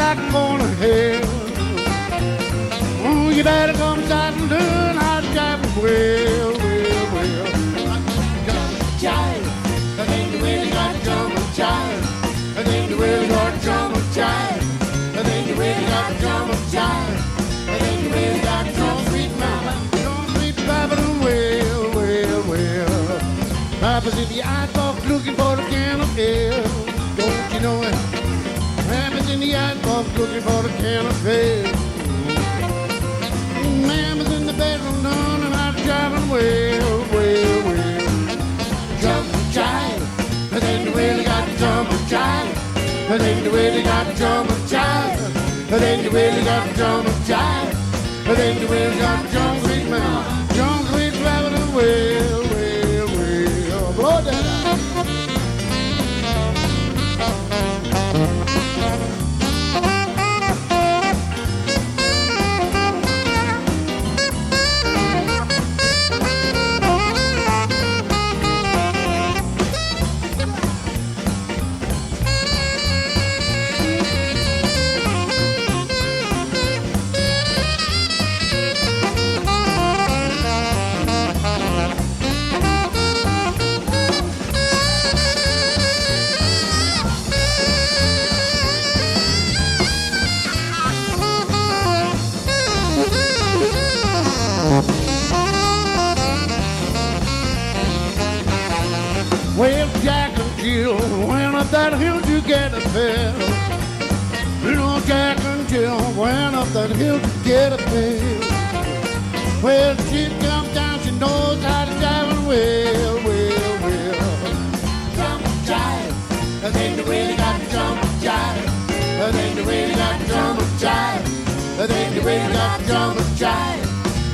like I'm going to hell. You better come start and learn how to jive well, well, well. Jive, I think you really got to jump and jive. I think you really got to jump and jive. I think you really got to jump and jive. I think you really got to jump, sweet mama. Jump, sweet Babylon, well, well, well. Papa's in the icebox looking for the can of ale. Don't you know it? Papa's in the icebox looking for the can of ale. Mama's in the bedroom learning how to jive well, well, well. Jump and jive, I think you really got to jump and jive. I think you really got to jump and jive. I think you really got to jump and jive. I think you really got to jump, sweet mama. Jump, sweet Babylon, well, well, well. Blow that out. Well, Jack and Jill went up that hill to get a pill. Little Jack and Jill went up that hill to get a pill. Well, she comes down, she knows how to jive and well, well, well. Jump and jive, I think you really got to jump and jive. I think you really got to jump and jive. I think you really got to jump and jive.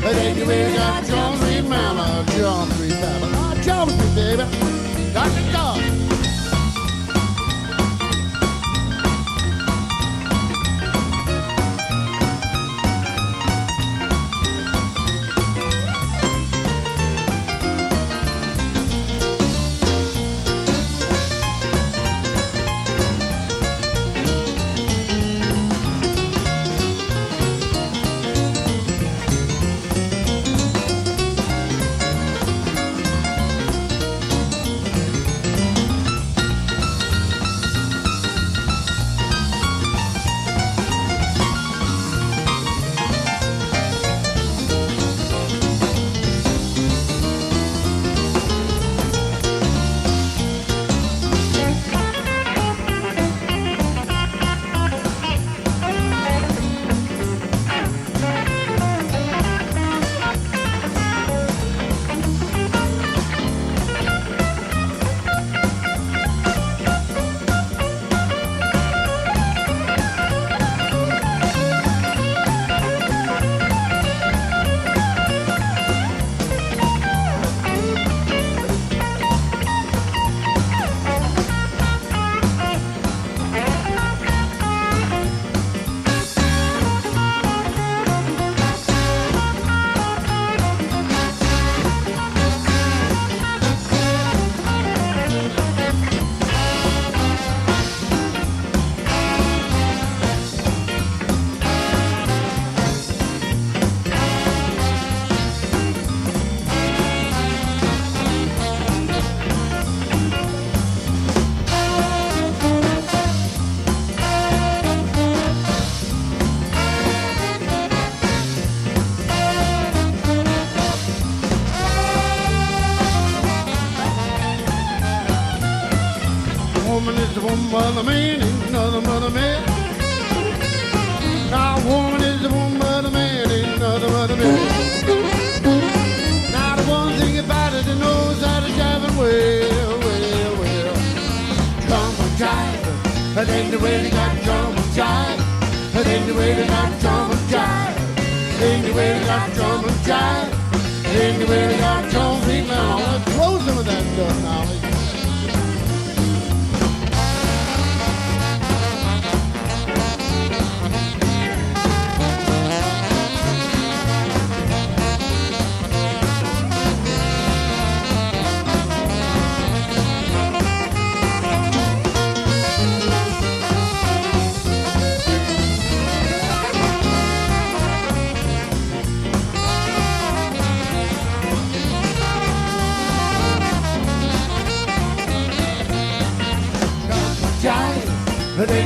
I think you really got to jump, sweet mama, jump, sweet mama. Oh, jump, sweet baby. Dr. God. But a man ain't nothing but a man. Now a woman is a woman, but a man ain't nothing but a man. Now the one thing about it, he knows how to jive and well, well, well. Jump and jive, I think the way they got to jump and jive. I think the way they got to jump and jive. I think the way they got to jump and jive. I think the way they got to jump and jive. Let's throw some of that stuff now.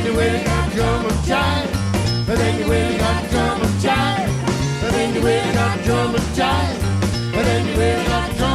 then you really got to drum and jive. But then you really got to drum and jive. But then you really got to drum and jive. But then you really got to drum